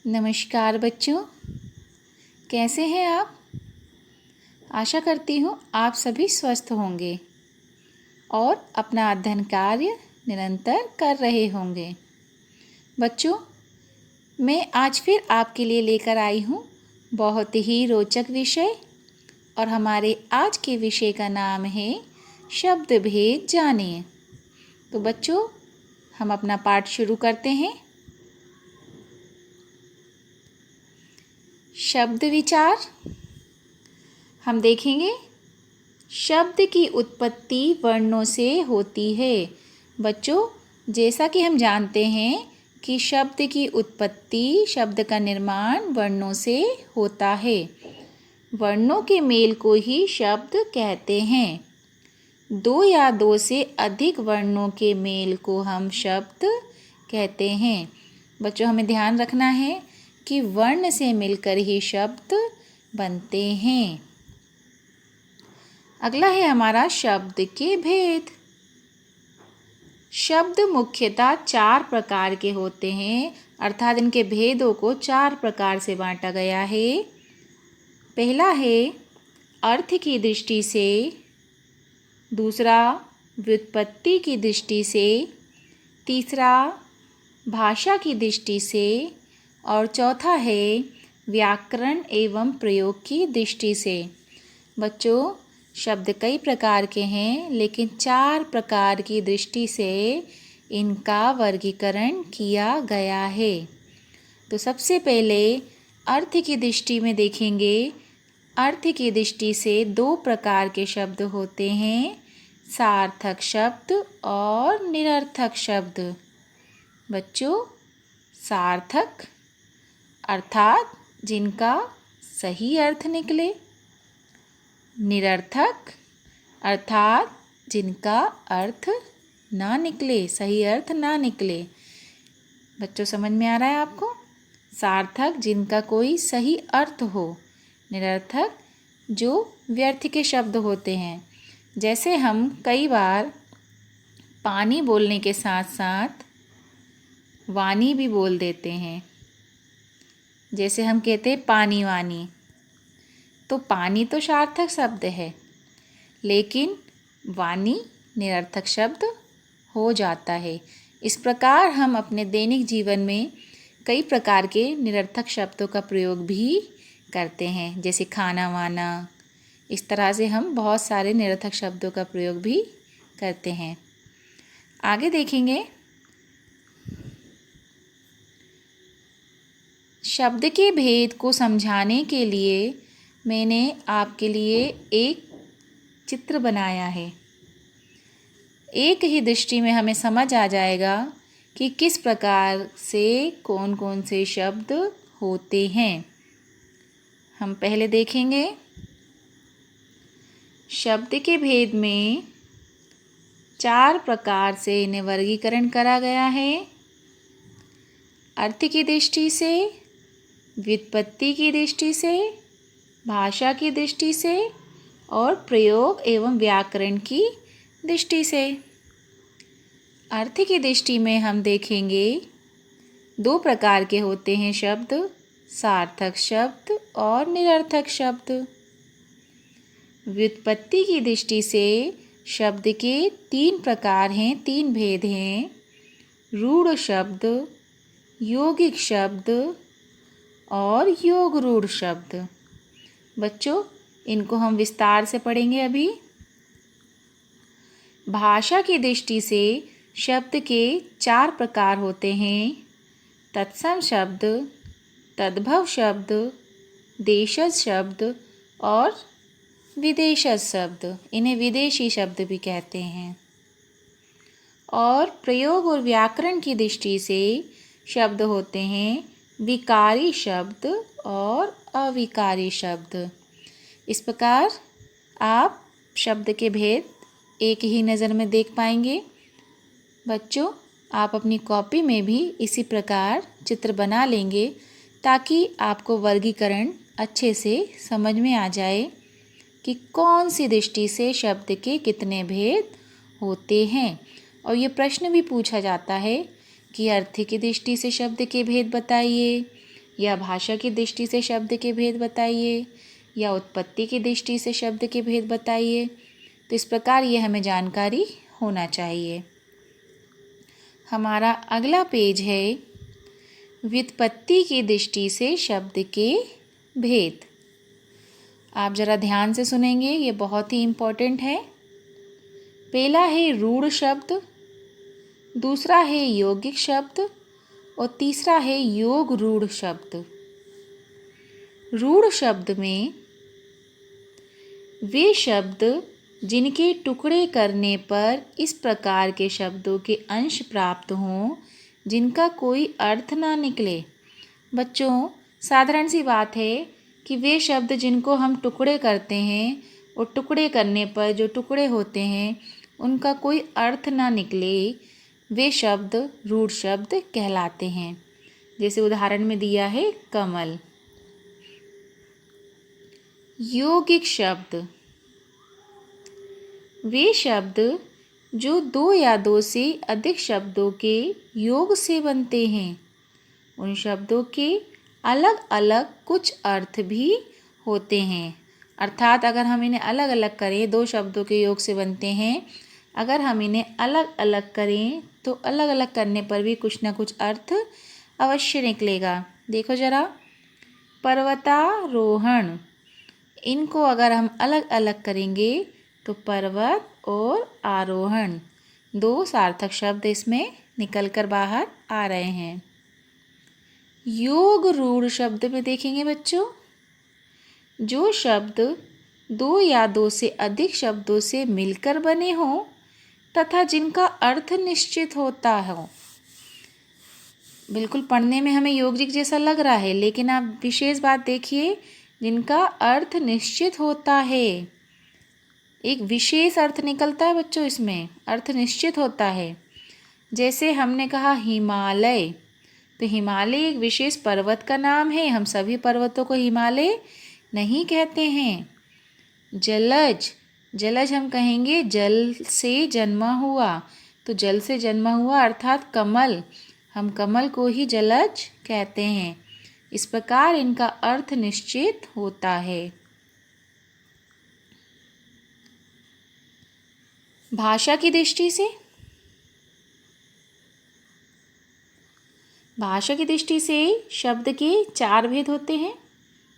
नमस्कार बच्चों, कैसे हैं आप? आशा करती हूँ आप सभी स्वस्थ होंगे और अपना अध्ययन कार्य निरंतर कर रहे होंगे। बच्चों, मैं आज फिर आपके लिए लेकर आई हूँ बहुत ही रोचक विषय और हमारे आज के विषय का नाम है शब्द भेद जानिए। तो बच्चों, हम अपना पाठ शुरू करते हैं। शब्द विचार हम देखेंगे। शब्द की उत्पत्ति वर्णों से होती है। बच्चों, जैसा कि हम जानते हैं कि शब्द की उत्पत्ति, शब्द का निर्माण वर्णों से होता है। वर्णों के मेल को ही शब्द कहते हैं। दो या दो से अधिक वर्णों के मेल को हम शब्द कहते हैं। बच्चों, हमें ध्यान रखना है कि वर्ण से मिलकर ही शब्द बनते हैं। अगला है हमारा शब्द के भेद। शब्द मुख्यतः 4 प्रकार के होते हैं, अर्थात इनके भेदों को 4 प्रकार से बांटा गया है। पहला है अर्थ की दृष्टि से, दूसरा व्युत्पत्ति की दृष्टि से, तीसरा भाषा की दृष्टि से और चौथा है व्याकरण एवं प्रयोग की दृष्टि से। बच्चों, शब्द कई प्रकार के हैं, लेकिन 4 प्रकार की दृष्टि से इनका वर्गीकरण किया गया है। तो सबसे पहले अर्थ की दृष्टि में देखेंगे। अर्थ की दृष्टि से 2 प्रकार के शब्द होते हैं, सार्थक शब्द और निरर्थक शब्द। बच्चों, सार्थक अर्थात जिनका सही अर्थ निकले, निरर्थक अर्थात जिनका अर्थ ना निकले, सही अर्थ ना निकले। बच्चों, समझ में आ रहा है आपको? सार्थक जिनका कोई सही अर्थ हो, निरर्थक जो व्यर्थ के शब्द होते हैं। जैसे हम कई बार पानी बोलने के साथ साथ वाणी भी बोल देते हैं। जैसे हम कहते हैं पानी वानी, तो पानी तो सार्थक शब्द है, लेकिन वाणी निरर्थक शब्द हो जाता है। इस प्रकार हम अपने दैनिक जीवन में कई प्रकार के निरर्थक शब्दों का प्रयोग भी करते हैं, जैसे खाना वाना। इस तरह से हम बहुत सारे निरर्थक शब्दों का प्रयोग भी करते हैं। आगे देखेंगे। शब्द के भेद को समझाने के लिए मैंने आपके लिए एक चित्र बनाया है। एक ही दृष्टि में हमें समझ आ जाएगा कि किस प्रकार से कौन कौन से शब्द होते हैं। हम पहले देखेंगे। शब्द के भेद में 4 प्रकार से इन्हें वर्गीकरण करा गया है। अर्थ की दृष्टि से, व्युत्पत्ति की दृष्टि से, भाषा की दृष्टि से और प्रयोग एवं व्याकरण की दृष्टि से। अर्थ की दृष्टि में हम देखेंगे 2 प्रकार के होते हैं शब्द, सार्थक शब्द और निरर्थक शब्द। व्युत्पत्ति की दृष्टि से शब्द के 3 प्रकार हैं, 3 भेद हैं, रूढ़ शब्द, यौगिक शब्द और योग रूढ़ शब्द। बच्चों, इनको हम विस्तार से पढ़ेंगे अभी। भाषा की दृष्टि से शब्द के 4 प्रकार होते हैं, तत्सम शब्द, तद्भव शब्द, देशज शब्द और विदेशज शब्द। इन्हें विदेशी शब्द भी कहते हैं। और प्रयोग और व्याकरण की दृष्टि से शब्द होते हैं विकारी शब्द और अविकारी शब्द। इस प्रकार आप शब्द के भेद एक ही नज़र में देख पाएंगे। बच्चों, आप अपनी कॉपी में भी इसी प्रकार चित्र बना लेंगे ताकि आपको वर्गीकरण अच्छे से समझ में आ जाए कि कौन सी दृष्टि से शब्द के कितने भेद होते हैं। और ये प्रश्न भी पूछा जाता है कि अर्थ की दृष्टि से शब्द के भेद बताइए, या भाषा की दृष्टि से शब्द के भेद बताइए, या उत्पत्ति की दृष्टि से शब्द के भेद बताइए। तो इस प्रकार ये हमें जानकारी होना चाहिए। हमारा अगला पेज है व्युत्पत्ति की दृष्टि से शब्द के भेद। आप ज़रा ध्यान से सुनेंगे, ये बहुत ही इम्पोर्टेंट है। पहला है रूढ़ शब्द, दूसरा है यौगिक शब्द और तीसरा है योग रूढ़ शब्द। रूढ़ शब्द में वे शब्द जिनके टुकड़े करने पर इस प्रकार के शब्दों के अंश प्राप्त हों जिनका कोई अर्थ ना निकले। बच्चों, साधारण सी बात है कि वे शब्द जिनको हम टुकड़े करते हैं और टुकड़े करने पर जो टुकड़े होते हैं उनका कोई अर्थ ना निकले, वे शब्द रूढ़ शब्द कहलाते हैं। जैसे उदाहरण में दिया है कमल। यौगिक शब्द वे शब्द जो दो या दो से अधिक शब्दों के योग से बनते हैं। उन शब्दों के अलग अलग कुछ अर्थ भी होते हैं। अर्थात अगर हम इन्हें अलग अलग करें, दो शब्दों के योग से बनते हैं, अगर हम इन्हें अलग अलग करें तो अलग अलग करने पर भी कुछ ना कुछ अर्थ अवश्य निकलेगा। देखो ज़रा, पर्वतारोहण, इनको अगर हम अलग अलग करेंगे तो पर्वत और आरोहण, दो सार्थक शब्द इसमें निकल कर बाहर आ रहे हैं। योग रूढ़ शब्द में देखेंगे बच्चों, जो शब्द दो या दो से अधिक शब्दों से मिलकर बने हों तथा जिनका अर्थ निश्चित होता हो। बिल्कुल पढ़ने में हमें यौगिक जैसा लग रहा है, लेकिन आप विशेष बात देखिए, जिनका अर्थ निश्चित होता है। एक विशेष अर्थ निकलता है बच्चों, इसमें अर्थ निश्चित होता है। जैसे हमने कहा हिमालय, तो हिमालय एक विशेष पर्वत का नाम है। हम सभी पर्वतों को हिमालय नहीं कहते हैं। जलज, जलज हम कहेंगे जल से जन्मा हुआ, तो जल से जन्मा हुआ अर्थात कमल, हम कमल को ही जलज कहते हैं। इस प्रकार इनका अर्थ निश्चित होता है। भाषा की दृष्टि से, भाषा की दृष्टि से शब्द के चार भेद होते हैं।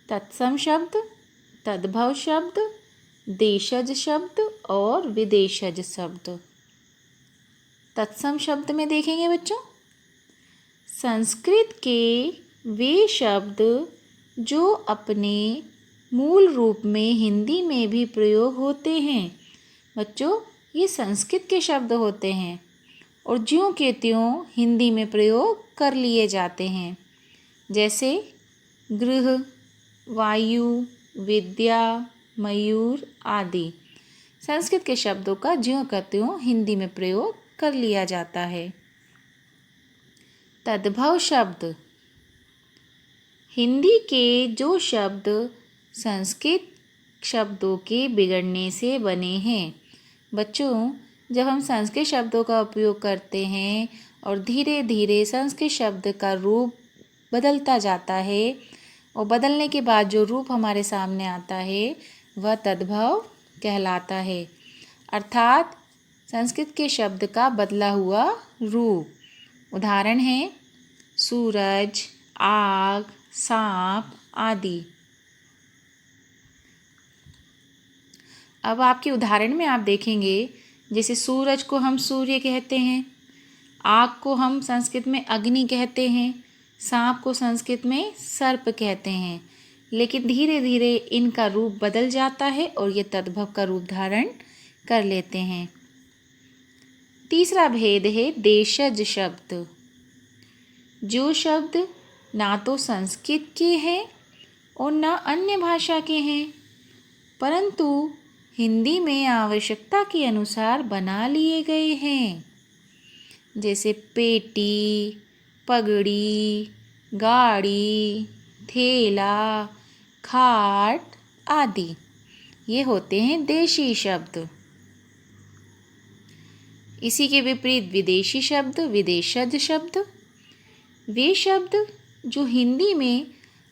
तत्सम शब्द, तद्भव शब्द, देशज शब्द और विदेशज शब्द। तत्सम शब्द में देखेंगे बच्चों, संस्कृत के वे शब्द जो अपने मूल रूप में हिंदी में भी प्रयोग होते हैं। बच्चों, ये संस्कृत के शब्द होते हैं और ज्यों के त्यों हिंदी में प्रयोग कर लिए जाते हैं। जैसे गृह, वायु, विद्या, मयूर आदि संस्कृत के शब्दों का ज्यों का त्यों हिंदी में प्रयोग कर लिया जाता है। तद्भव शब्द, हिंदी के जो शब्द संस्कृत शब्दों के बिगड़ने से बने हैं। बच्चों, जब हम संस्कृत शब्दों का उपयोग करते हैं और धीरे धीरे संस्कृत शब्द का रूप बदलता जाता है और बदलने के बाद जो रूप हमारे सामने आता है वह तद्भव कहलाता है। अर्थात संस्कृत के शब्द का बदला हुआ रूप। उदाहरण है सूरज, आग, सांप आदि। अब आपके उदाहरण में आप देखेंगे, जैसे सूरज को हम सूर्य कहते हैं, आग को हम संस्कृत में अग्नि कहते हैं, सांप को संस्कृत में सर्प कहते हैं। लेकिन धीरे धीरे इनका रूप बदल जाता है और ये तद्भव का रूप धारण कर लेते हैं। तीसरा भेद है देशज शब्द। जो शब्द ना तो संस्कृत के हैं और ना अन्य भाषा के हैं, परंतु हिंदी में आवश्यकता के अनुसार बना लिए गए हैं। जैसे पेटी, पगड़ी, गाड़ी, थैला, खाट आदि, ये होते हैं देशी शब्द। इसी के विपरीत विदेशी शब्द, विदेशज शब्द। वे शब्द जो हिंदी में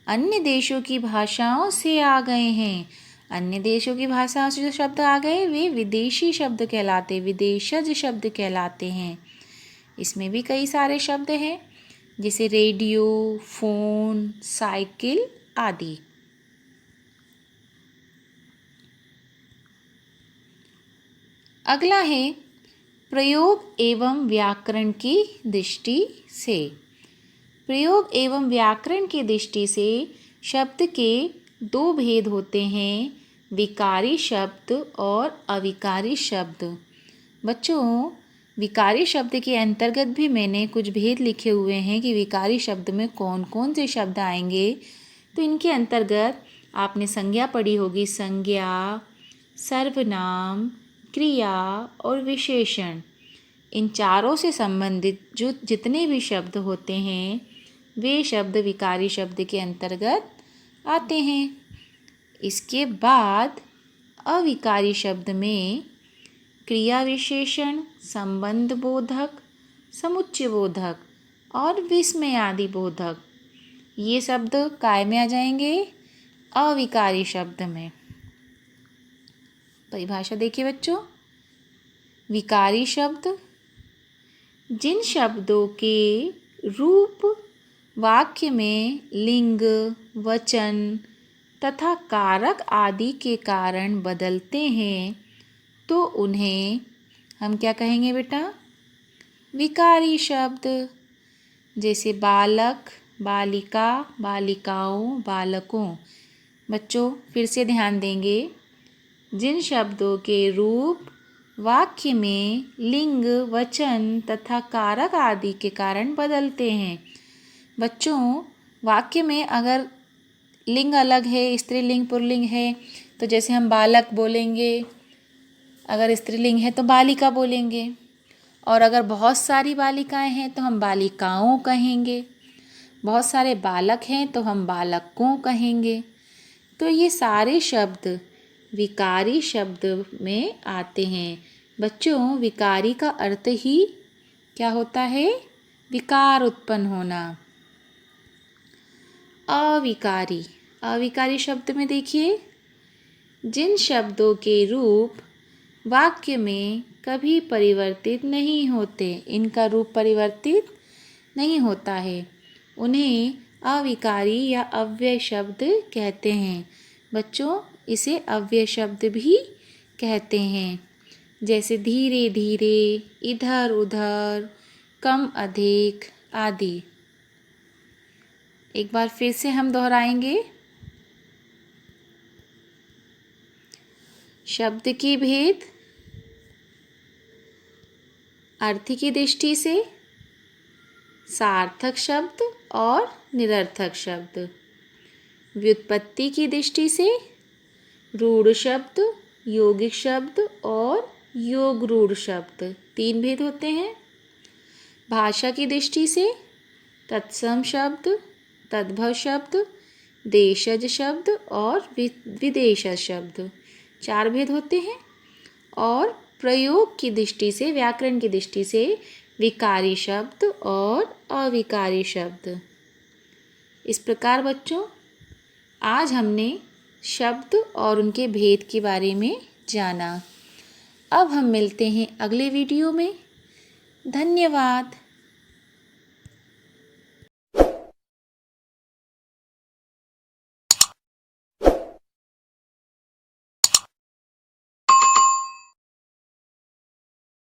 अन्य देशों की भाषाओं से आ गए हैं। अन्य देशों की भाषाओं से जो शब्द आ गए वे विदेशी शब्द कहलाते, विदेशज शब्द कहलाते हैं। इसमें भी कई सारे शब्द हैं जैसे रेडियो, फ़ोन, साइकिल आदि। अगला है प्रयोग एवं व्याकरण की दृष्टि से। प्रयोग एवं व्याकरण की दृष्टि से शब्द के दो भेद होते हैं, विकारी शब्द और अविकारी शब्द। बच्चों, विकारी शब्द के अंतर्गत भी मैंने कुछ भेद लिखे हुए हैं कि विकारी शब्द में कौन कौन से शब्द आएंगे। तो इनके अंतर्गत आपने संज्ञा पढ़ी होगी, संज्ञा, सर्वनाम, क्रिया और विशेषण। इन चारों से संबंधित जो जितने भी शब्द होते हैं वे शब्द विकारी शब्द के अंतर्गत आते हैं। इसके बाद अविकारी शब्द में क्रिया विशेषण, संबंध बोधक, समुच्चय बोधक और विस्मय आदि बोधक ये शब्द काय में आ जाएंगे? अविकारी शब्द में। परिभाषा देखिए बच्चों, विकारी शब्द जिन शब्दों के रूप वाक्य में लिंग, वचन तथा कारक आदि के कारण बदलते हैं तो उन्हें हम क्या कहेंगे बेटा? विकारी शब्द। जैसे बालक, बालिका, बालिकाओं, बालकों। बच्चों फिर से ध्यान देंगे, जिन शब्दों के रूप वाक्य में लिंग, वचन तथा कारक आदि के कारण बदलते हैं। बच्चों, वाक्य में अगर लिंग अलग है, स्त्रीलिंग पुल्लिंग है, तो जैसे हम बालक बोलेंगे, अगर स्त्रीलिंग है तो बालिका बोलेंगे, और अगर बहुत सारी बालिकाएं हैं तो हम बालिकाओं कहेंगे, बहुत सारे बालक हैं तो हम बालकों कहेंगे। तो ये सारे शब्द विकारी शब्द में आते हैं। बच्चों, विकारी का अर्थ ही क्या होता है? विकार उत्पन्न होना। अविकारी, अविकारी शब्द में देखिए, जिन शब्दों के रूप वाक्य में कभी परिवर्तित नहीं होते, इनका रूप परिवर्तित नहीं होता है, उन्हें अविकारी या अव्यय शब्द कहते हैं। बच्चों, इसे अव्यय शब्द भी कहते हैं। जैसे धीरे धीरे, इधर उधर, कम अधिक आदि। एक बार फिर से हम दोहराएंगे। शब्द के भेद अर्थ की दृष्टि से, सार्थक शब्द और निरर्थक शब्द। व्युत्पत्ति की दृष्टि से रूढ़ शब्द, यौगिक शब्द और योग रूढ़ शब्द, तीन भेद होते हैं। भाषा की दृष्टि से तत्सम शब्द, तद्भव शब्द, देशज शब्द और विदेशज शब्द, चार भेद होते हैं। और प्रयोग की दृष्टि से, व्याकरण की दृष्टि से विकारी शब्द और अविकारी शब्द। इस प्रकार बच्चों, आज हमने शब्द और उनके भेद के बारे में जाना। अब हम मिलते हैं अगले वीडियो में। धन्यवाद।